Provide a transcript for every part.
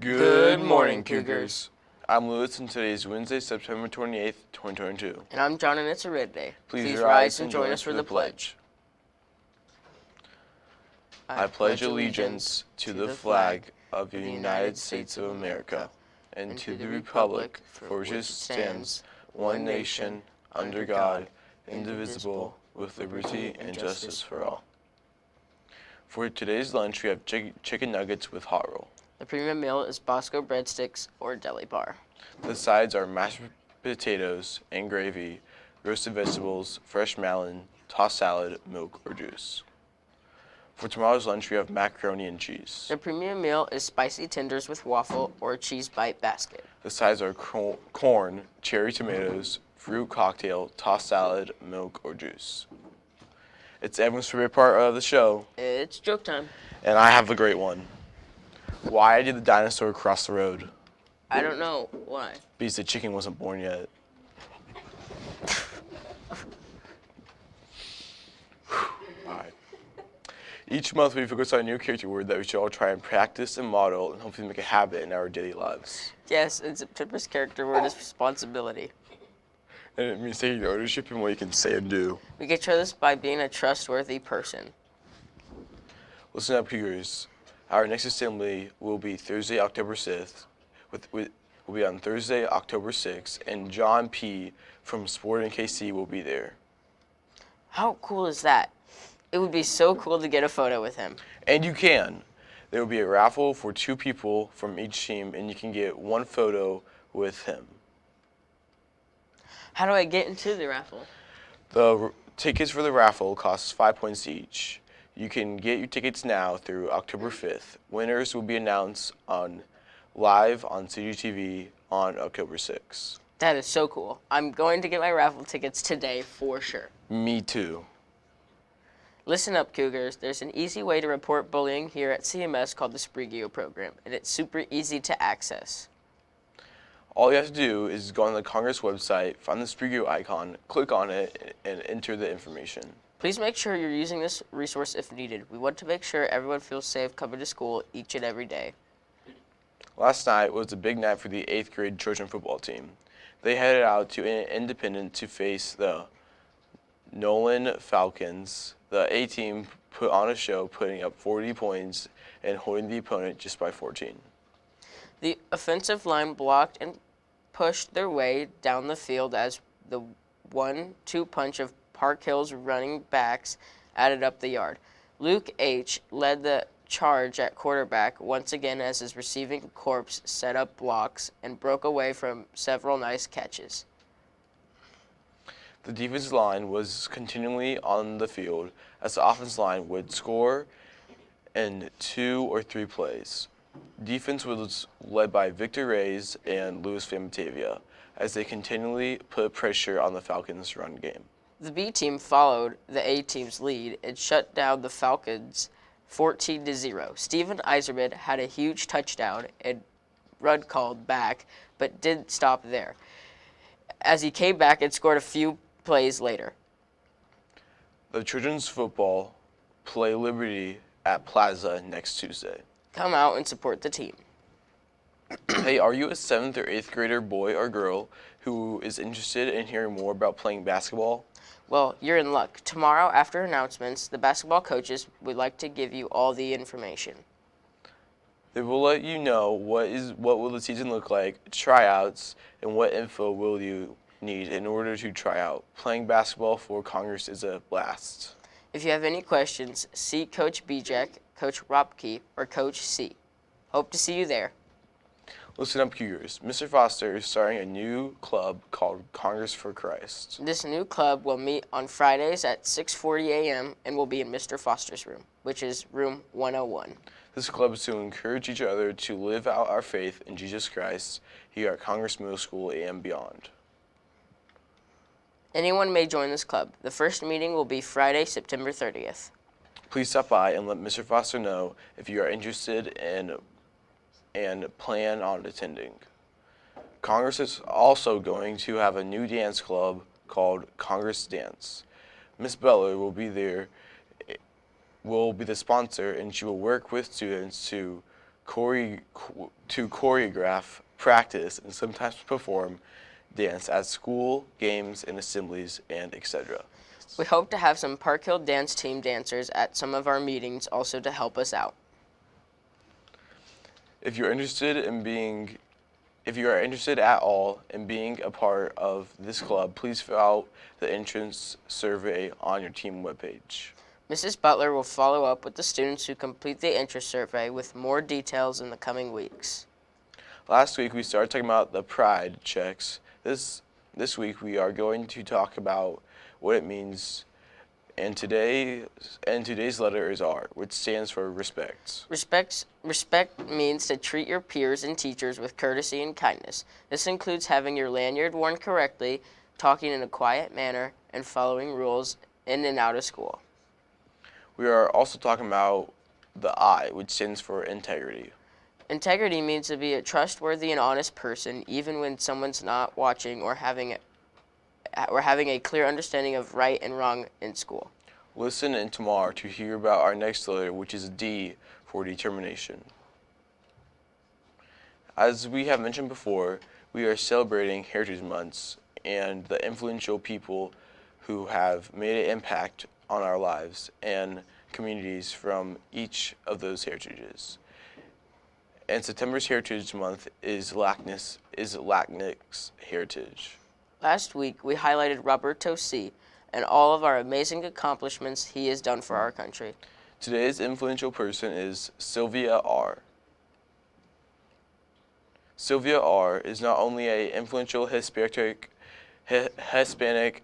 Good morning, Cougars. I'm Lewis, and today is Wednesday, September 28th, 2022. And I'm John, and it's a red day. Please rise and join us for the pledge. I pledge allegiance to the flag of the United States of America and to the republic for which it stands, one nation, under God, indivisible, with liberty and justice for all. For today's lunch, we have chicken nuggets with hot roll. The premium meal is Bosco breadsticks or deli bar. The sides are mashed potatoes and gravy, roasted vegetables, fresh melon, tossed salad, milk, or juice. For tomorrow's lunch, we have macaroni and cheese. The premium meal is spicy tenders with waffle or cheese bite basket. The sides are corn, cherry tomatoes, fruit cocktail, tossed salad, milk, or juice. It's everyone's favorite part of the show. It's joke time. And I have a great one. Why did the dinosaur cross the road? I don't know. Why? Because the chicken wasn't born yet. Alright. Each month we focus on a new character word that we should all try and practice and model and hopefully make a habit in our daily lives. Yes, and September's character word is responsibility. And it means taking ownership in what you can say and do. We can show this by being a trustworthy person. Listen up, Cougars. Our next assembly will be Thursday, October 6th. Will be on Thursday, October 6th, and John P. from Sport and KC will be there. How cool is that? It would be so cool to get a photo with him. And you can. There will be a raffle for 2 people from each team, and you can get 1 photo with him. How do I get into the raffle? The tickets for the raffle cost 5 points each. You can get your tickets now through October 5th. Winners will be announced live on CGTV on October 6th. That is so cool. I'm going to get my raffle tickets today for sure. Me too. Listen up, Cougars. There's an easy way to report bullying here at CMS called the Sprigio program, and it's super easy to access. All you have to do is go on the Congress website, find the Sprigio icon, click on it, and enter the information. Please make sure you're using this resource if needed. We want to make sure everyone feels safe coming to school each and every day. Last night was a big night for the 8th grade Trojan football team. They headed out to Independent to face the Nolan Falcons. The A team put on a show, putting up 40 points and holding the opponent just by 14. The offensive line blocked and pushed their way down the field as the 1-2 punch of Park Hill's running backs added up the yard. Luke H. led the charge at quarterback once again as his receiving corps set up blocks and broke away from several nice catches. The defensive line was continually on the field as the offensive line would score in 2 or 3 plays. Defense was led by Victor Reyes and Louis Famatavia as they continually put pressure on the Falcons' run game. The B team followed the A team's lead and shut down the Falcons 14-0. Steven Eiserman had a huge touchdown and run called back, but didn't stop there, as he came back and scored a few plays later. The Trojans football play Liberty at Plaza next Tuesday. Come out and support the team. Hey, are you a 7th or 8th grader boy or girl who is interested in hearing more about playing basketball? Well, you're in luck. Tomorrow, after announcements, the basketball coaches would like to give you all the information. They will let you know what will the season look like, tryouts, and what info will you need in order to try out. Playing basketball for Congress is a blast. If you have any questions, see Coach Bijek, Coach Ropke, or Coach C. Hope to see you there. Listen up, Cougars. Mr. Foster is starting a new club called Congress for Christ. This new club will meet on Fridays at 6:40 a.m. and will be in Mr. Foster's room, which is room 101. This club is to encourage each other to live out our faith in Jesus Christ here at Congress Middle School and beyond. Anyone may join this club. The first meeting will be Friday, September 30th. Please stop by and let Mr. Foster know if you are interested and plan on attending. Congress is also going to have a new dance club called Congress Dance. Miss Beller will be the sponsor, and she will work with students to choreograph, practice, and sometimes perform dance at school, games, and assemblies, and etc. We hope to have some Park Hill dance team dancers at some of our meetings also to help us out. If you're interested in being If you are interested at all in being a part of this club, please fill out the entrance survey on your team webpage. Mrs. Butler will follow up with the students who complete the interest survey with more details in the coming weeks. Last week we started talking about the pride checks. This week we are going to talk about what it means, and today's letter is R, which stands for respect. Respect means to treat your peers and teachers with courtesy and kindness. This includes having your lanyard worn correctly, talking in a quiet manner, and following rules in and out of school. We are also talking about the I, which stands for integrity. Integrity means to be a trustworthy and honest person, even when someone's not watching or having a clear understanding of right and wrong in school. Listen in tomorrow to hear about our next letter, which is D for determination. As we have mentioned before, we are celebrating Heritage Months and the influential people who have made an impact on our lives and communities from each of those heritages. And September's Heritage Month is Latinx heritage. Last week, we highlighted Roberto C. and all of our amazing accomplishments he has done for our country. Today's influential person is Sylvia R. Sylvia R. is not only an influential Hispanic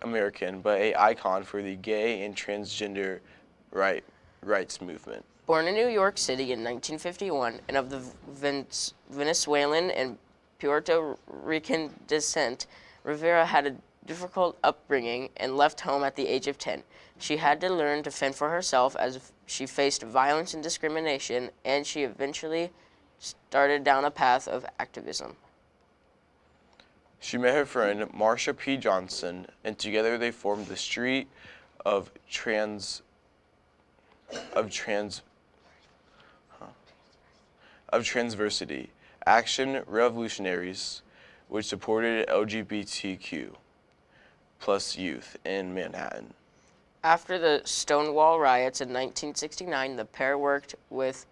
American, but an icon for the gay and transgender rights movement. Born in New York City in 1951 and of the Venezuelan and Puerto Rican descent, Rivera had a difficult upbringing and left home at the age of 10. She had to learn to fend for herself as she faced violence and discrimination, and she eventually started down a path of activism. She met her friend Marsha P. Johnson, and together they formed the Street of Transversity Action Revolutionaries, which supported LGBTQ plus youth in Manhattan. After the Stonewall riots in 1969, the pair worked with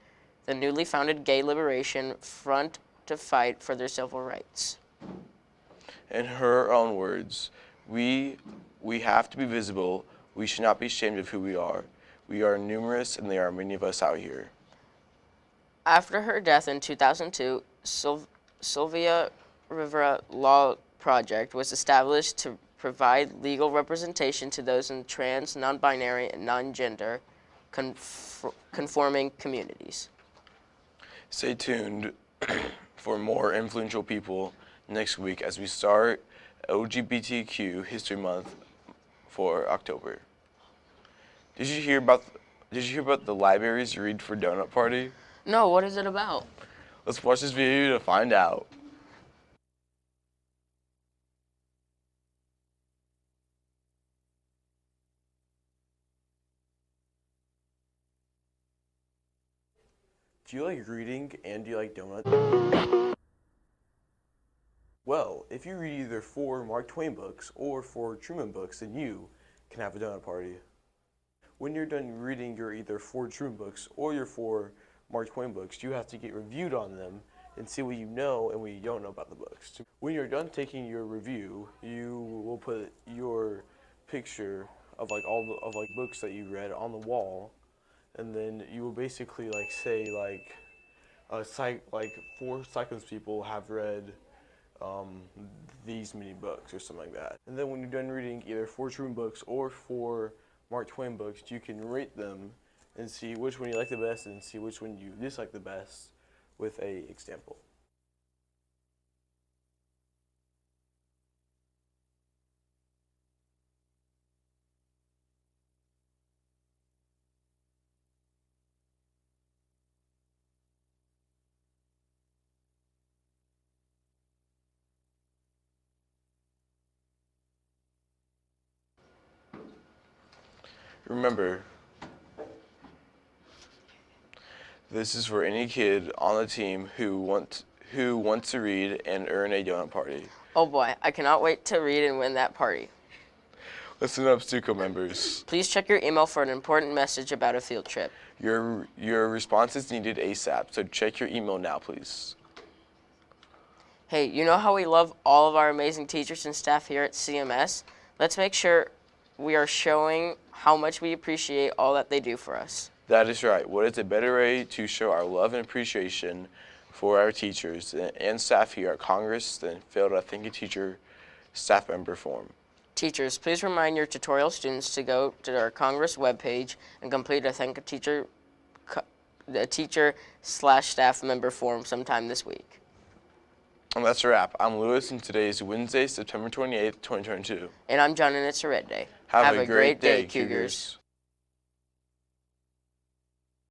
the newly founded Gay Liberation Front to fight for their civil rights. In her own words, we have to be visible. We should not be ashamed of who we are. We are numerous, and there are many of us out here. After her death in 2002, Sylvia Rivera Law Project was established to provide legal representation to those in trans, non-binary, and non-gender conforming communities. Stay tuned for more influential people next week as we start LGBTQ History Month for October. Did you hear about the library's Read for Donut Party? No, what is it about? Let's watch this video to find out. Do you like reading and do you like donuts? Well, if you read either 4 Mark Twain books or 4 Truman books, then you can have a donut party. When you're done reading your either 4 Truman books or your 4 Mark Twain books, you have to get reviewed on them and see what you know and what you don't know about the books. When you're done taking your review, you will put your picture of books that you read on the wall, and then you will basically say 4 Cyclones people have read these many books or something like that. And then when you're done reading either 4 Truman books or 4 Mark Twain books, you can rate them and see which one you like the best and see which one you dislike the best with a example. Remember, This is for any kid on the team who wants to read and earn a donut party. Oh boy, I cannot wait to read and win that party. Listen up, Stuco members. Please check your email for an important message about a field trip. Your response is needed ASAP, so check your email now, please. Hey, you know how we love all of our amazing teachers and staff here at CMS? Let's make sure we are showing how much we appreciate all that they do for us. That is right. What is a better way to show our love and appreciation for our teachers and staff here at Congress than fill out a Thank You Teacher staff member form? Teachers, please remind your tutorial students to go to our Congress webpage and complete a Thank a teacher/staff member form sometime this week. And that's a wrap. I'm Lewis, and today is Wednesday, September 28th, 2022. And I'm John, and it's a red day. Have a great day, Cougars.